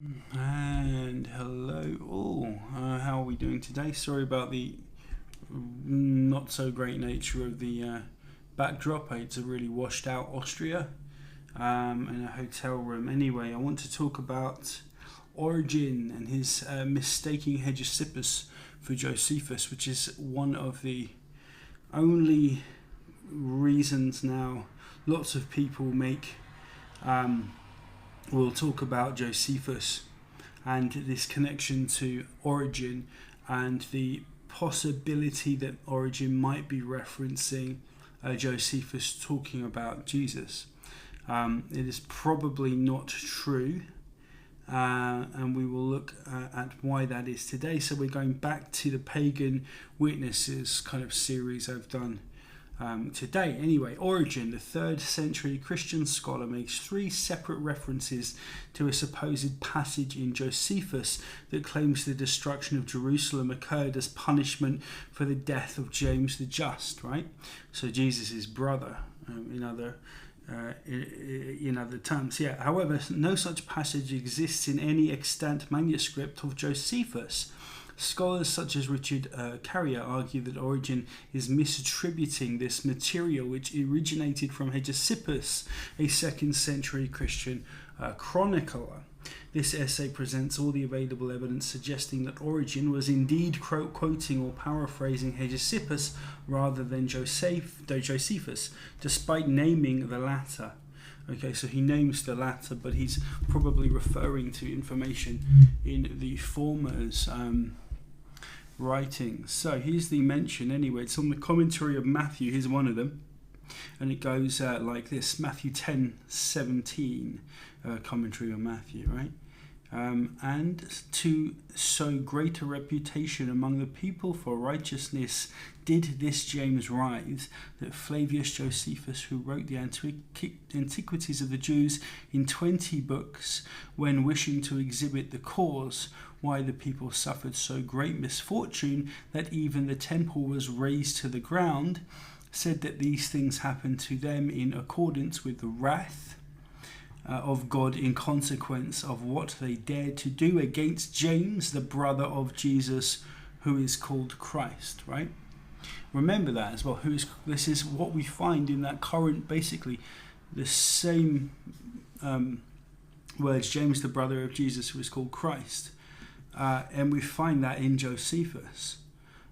And hello all, how are we doing today? Sorry about the not so great nature of the backdrop. It's a really washed out Austria in a hotel room. Anyway, I want to talk about Origen and his mistaking Hegesippus for Josephus, which is one of the only reasons now lots of people make we'll talk about Josephus and this connection to Origen and the possibility that Origen might be referencing Josephus talking about Jesus. It is probably not true, and we will look at why that is today. So we're going back to the pagan witnesses kind of series I've done today. Anyway, Origen, the 3rd century Christian scholar, makes 3 separate references to a supposed passage in Josephus that claims the destruction of Jerusalem occurred as punishment for the death of James the Just, right? So Jesus' brother, in other terms. Yeah. However, no such passage exists in any extant manuscript of Josephus. Scholars such as Richard Carrier argue that Origen is misattributing this material, which originated from Hegesippus, a 2nd century Christian chronicler. This essay presents all the available evidence suggesting that Origen was indeed quoting or paraphrasing Hegesippus rather than Josephus, despite naming the latter. Okay, so he names the latter, but he's probably referring to information in the former's writings. So here's the mention anyway. It's on the commentary of Matthew. Here's one of them, and it goes like this: Matthew 10:17, commentary on Matthew, right? And to so great a reputation among the people for righteousness did this James rise, that Flavius Josephus, who wrote the Antiquities of the Jews in 20 books, when wishing to exhibit the cause why the people suffered so great misfortune that even the temple was razed to the ground, said that these things happened to them in accordance with the wrath of God in consequence of what they dared to do against James, the brother of Jesus, who is called Christ, right? Remember that as well. This is what we find in that current, basically the same words, James, the brother of Jesus, who is called Christ. And we find that in Josephus.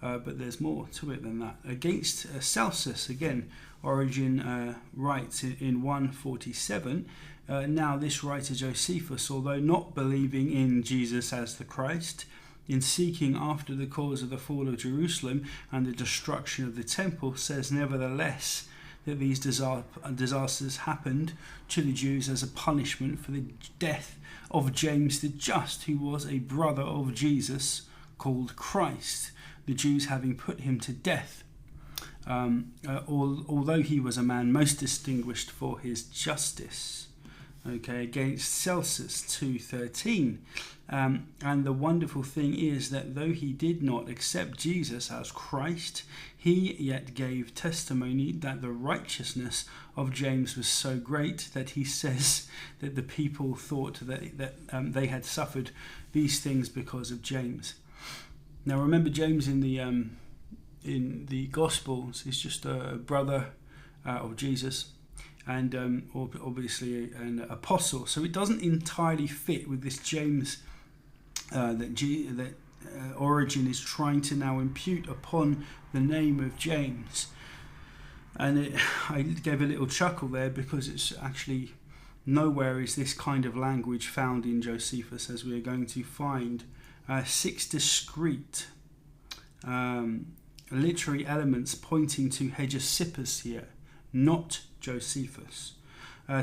But there's more to it than that. Against Celsus, again, Origen writes in 147, now this writer Josephus, although not believing in Jesus as the Christ, in seeking after the cause of the fall of Jerusalem and the destruction of the temple, says nevertheless that these disasters happened to the Jews as a punishment for the death of James the Just, who was a brother of Jesus called Christ, the Jews having put him to death, although he was a man most distinguished for his justice. Okay, against Celsus 2:13. And the wonderful thing is that though he did not accept Jesus as Christ, he yet gave testimony that the righteousness of James was so great that he says that the people thought that they had suffered these things because of James. Now remember, James in the Gospels is just a brother of Jesus, and obviously an apostle. So it doesn't entirely fit with this James that Origen is trying to now impute upon the name of James. And I gave a little chuckle there because it's actually nowhere is this kind of language found in Josephus, as we are going to find 6 discrete literary elements pointing to Hegesippus here, not Josephus.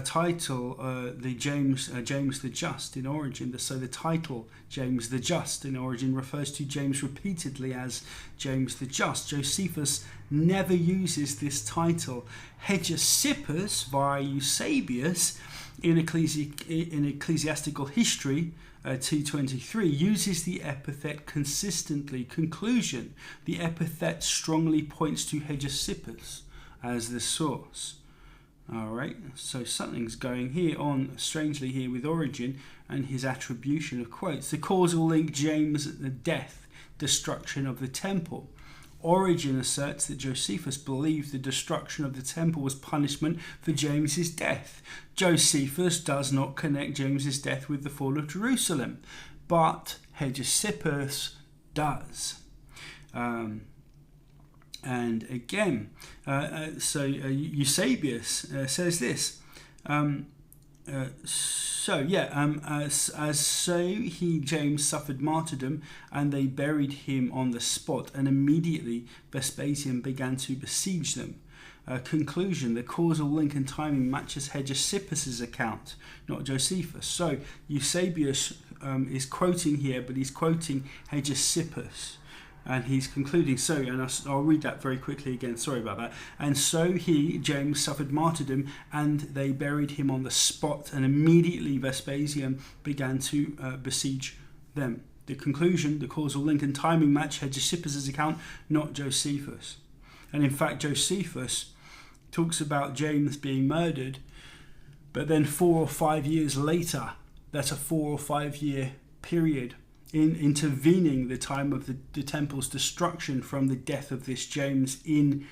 Title the James the Just in Origen. So the title James the Just in Origen refers to James repeatedly as James the Just. Josephus never uses this title. Hegesippus via Eusebius in Ecclesiastical History 223 uses the epithet consistently. Conclusion: the epithet strongly points to Hegesippus as the source. All right, so something's going here on strangely here with Origen and his attribution of quotes. The causal link, James, the death, destruction of the temple. Origen asserts that Josephus believed the destruction of the temple was punishment for James's death. Josephus does not connect James's death with the fall of Jerusalem, but Hegesippus does. And again, Eusebius says this. James suffered martyrdom, and they buried him on the spot, and immediately Vespasian began to besiege them. Conclusion: the causal link and timing matches Hegesippus' account, not Josephus. So Eusebius is quoting here, but he's quoting Hegesippus. And he's concluding, I'll read that very quickly again, sorry about that. And so James, suffered martyrdom, and they buried him on the spot, and immediately Vespasian began to besiege them. The conclusion: the causal link and timing match Hegesippus' account, not Josephus. And in fact, Josephus talks about James being murdered, but then 4 or 5 years later, that's a 4 or 5 year period, in intervening the time of the temple's destruction from the death of this James in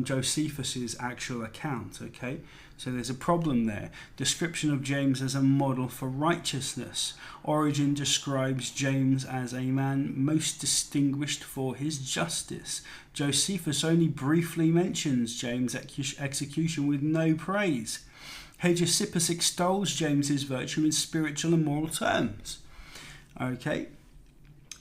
Josephus's actual account. Okay, so there's a problem there. Description of James as a model for righteousness. Origen describes James as a man most distinguished for his justice. Josephus only briefly mentions James' execution with no praise. Hegesippus extols James's virtue in spiritual and moral terms. Okay,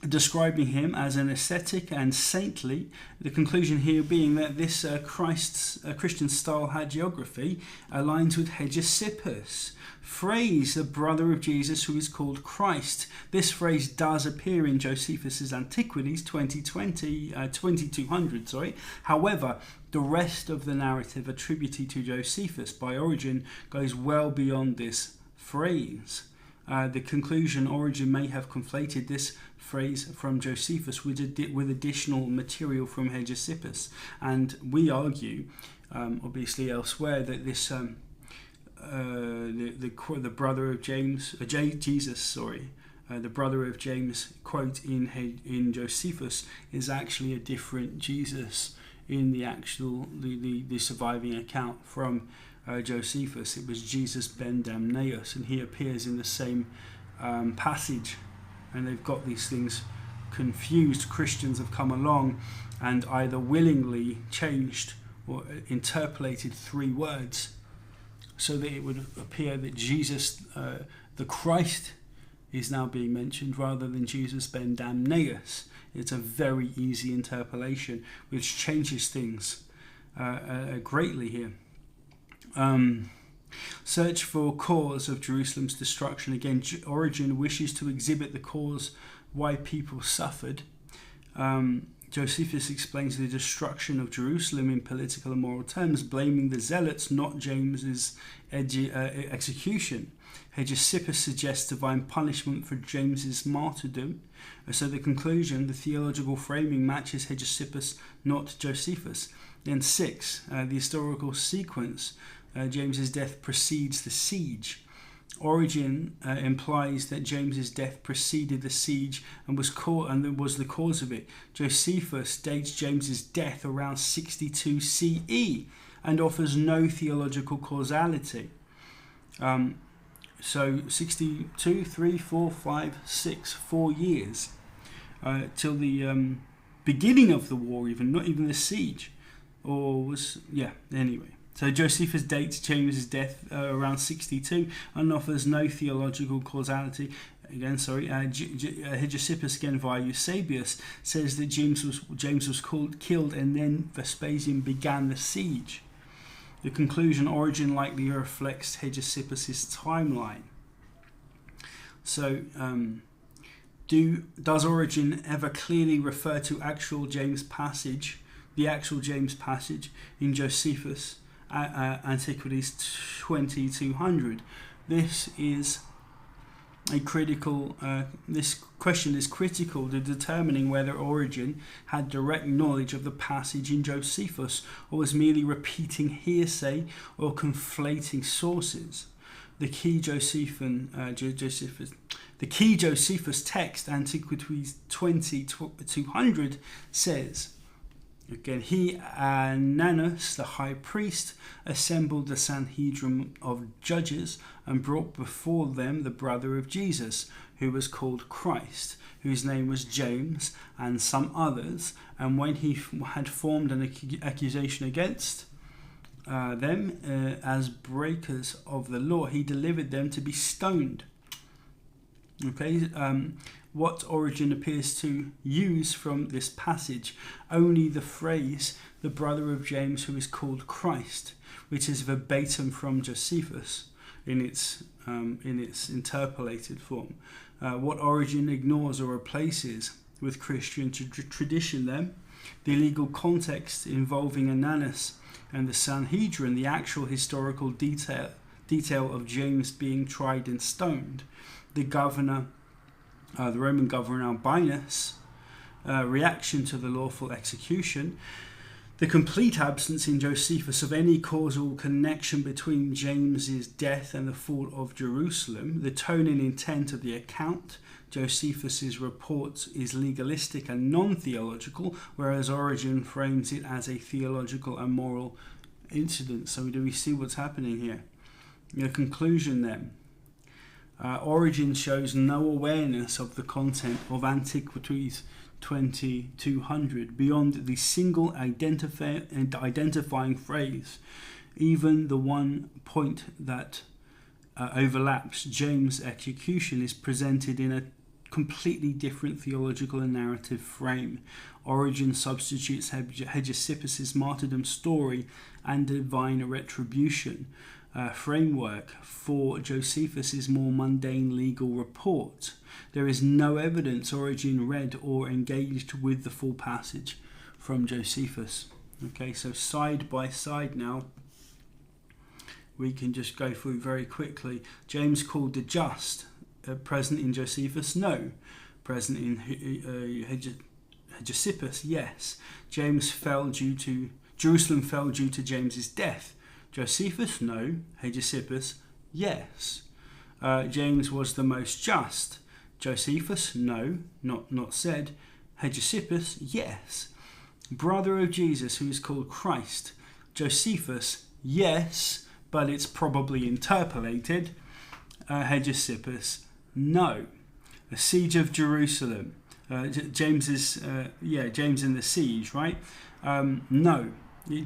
describing him as an ascetic and saintly. The conclusion here being that this Christian style hagiography aligns with Hegesippus. Phrase: the brother of Jesus who is called Christ. This phrase does appear in Josephus's Antiquities 2200. However, the rest of the narrative attributed to Josephus by Origen goes well beyond this phrase. The conclusion: Origen may have conflated this phrase from Josephus with additional material from Hegesippus, and we argue, obviously elsewhere, that this the brother of James, the brother of James quote in Josephus is actually a different Jesus in the actual the surviving account from Josephus. It was Jesus ben Damneus, and he appears in the same passage, and they've got these things confused. Christians have come along and either willingly changed or interpolated 3 words so that it would appear that Jesus, the Christ, is now being mentioned rather than Jesus ben Damneus. It's a very easy interpolation which changes things greatly here. Search for cause of Jerusalem's destruction. Again, Origen wishes to exhibit the cause why people suffered. Josephus explains the destruction of Jerusalem in political and moral terms, blaming the zealots, not James's execution. Hegesippus suggests divine punishment for James's martyrdom. So the conclusion: the theological framing matches Hegesippus, not Josephus. Then 6, the historical sequence. James's death precedes the siege. Origen implies that James's death preceded the siege and was the cause of it. Josephus dates James's death around 62 CE and offers no theological causality. So 62, 3, 4, 5, 6, 4 years till the beginning of the war, not even the siege, anyway. So Josephus dates James's death around 62 and offers no theological causality. Hegesippus, again via Eusebius, says that James was killed, and then Vespasian began the siege. The conclusion: Origen likely reflects Hegesippus' timeline. So, does Origen ever clearly refer to the actual James passage in Josephus? Antiquities 2200. This is this question is critical to determining whether Origen had direct knowledge of the passage in Josephus or was merely repeating hearsay or conflating sources. The key Josephus text, Antiquities 20:200, says, again, he, Ananus, the high priest, assembled the Sanhedrin of judges and brought before them the brother of Jesus, who was called Christ, whose name was James, and some others. And when he had formed an accusation against them as breakers of the law, he delivered them to be stoned. Okay, what Origen appears to use from this passage, only the phrase, the brother of James who is called Christ, which is verbatim from Josephus in its interpolated form. What Origen ignores or replaces with Christian tradition then, the legal context involving Ananus and the Sanhedrin, the actual historical detail of James being tried and stoned, the Roman governor Albinus' reaction to the lawful execution, the complete absence in Josephus of any causal connection between James's death and the fall of Jerusalem, the tone and intent of the account. Josephus's report is legalistic and non-theological, whereas Origen frames it as a theological and moral incident. So do we see what's happening here? The conclusion then. Origen shows no awareness of the content of Antiquities 20:200 beyond the single identifying phrase, even the one point that overlaps James' execution is presented in a completely different theological and narrative frame. Origen substitutes Hegesippus' martyrdom story and divine retribution framework for Josephus' more mundane legal report. There is no evidence Origen read or engaged with the full passage from Josephus. Okay, so side by side now, we can just go through very quickly. James called the just, present in Josephus? No. Present in Hegesippus? Yes. Jerusalem fell due to James's death. Josephus? No. Hegesippus? Yes. James was the most just. Josephus? No. Not said. Hegesippus? Yes. Brother of Jesus, who is called Christ. Josephus? Yes, but it's probably interpolated. Hegesippus? No. The siege of Jerusalem. James in the siege, right? No.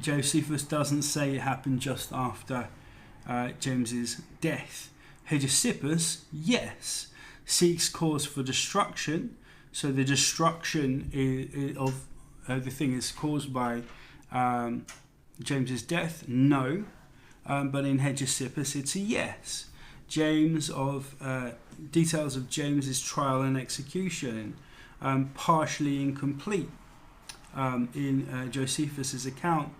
Josephus doesn't say it happened just after James's death. Hegesippus, yes, seeks cause for destruction. So the destruction of the thing is caused by James's death. No, but in Hegesippus it's a yes. Details of James's trial and execution, partially incomplete. In Josephus's account,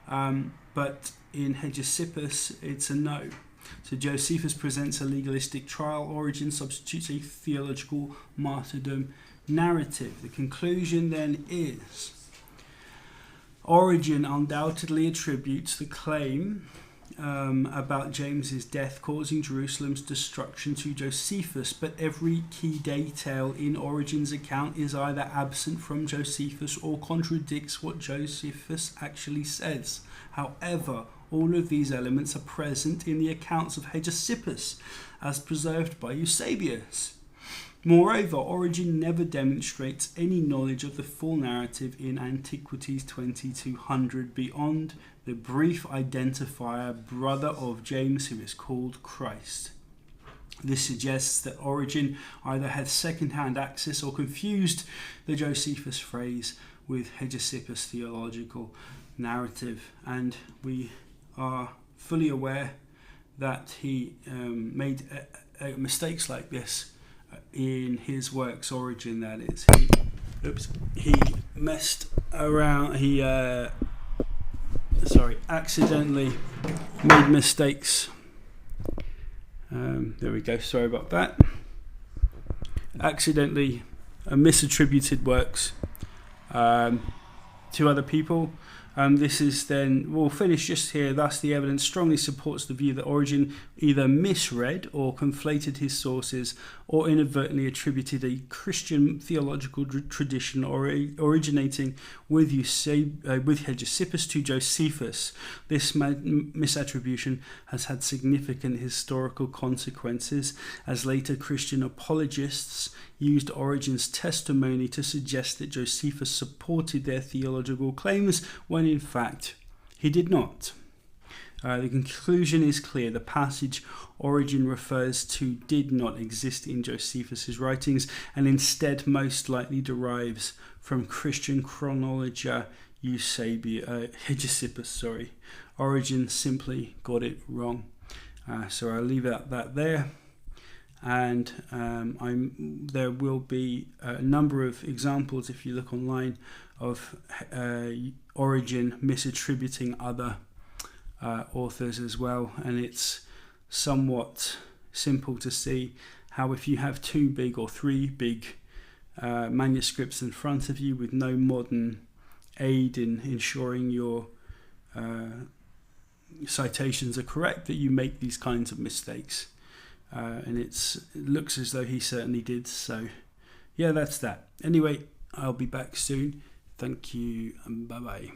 but in Hegesippus it's a no. So Josephus presents a legalistic trial. Origen substitutes a theological martyrdom narrative. The conclusion then is Origen undoubtedly attributes the claim about James's death causing Jerusalem's destruction to Josephus, but every key detail in Origen's account is either absent from Josephus or contradicts what Josephus actually says. However, all of these elements are present in the accounts of Hegesippus, as preserved by Eusebius. Moreover, Origen never demonstrates any knowledge of the full narrative in Antiquities 20:200 beyond the brief identifier brother of James who is called Christ. This suggests that Origen either had second-hand access or confused the Josephus phrase with Hegesippus' theological narrative, and we are fully aware that he made mistakes like this in his works. Origen, that is. He messed around. He accidentally made mistakes. There we go. Sorry about that. accidentally misattributed works to other people. This is then, we'll finish just here. Thus, the evidence strongly supports the view that Origen either misread or conflated his sources, or inadvertently attributed a Christian theological tradition originating with Hegesippus to Josephus. This misattribution has had significant historical consequences, as later Christian apologists used Origen's testimony to suggest that Josephus supported their theological claims, when in fact he did not. The conclusion is clear. The passage Origen refers to did not exist in Josephus's writings, and instead most likely derives from Christian chronologer Hegesippus. Origen simply got it wrong. So I'll leave it at that there. And there will be a number of examples, if you look online, of Origen misattributing other authors as well, and it's somewhat simple to see how, if you have 2 big or 3 big manuscripts in front of you with no modern aid in ensuring your citations are correct, that you make these kinds of mistakes. And it looks as though he certainly did. So yeah, that's that. Anyway, I'll be back soon. Thank you and bye bye.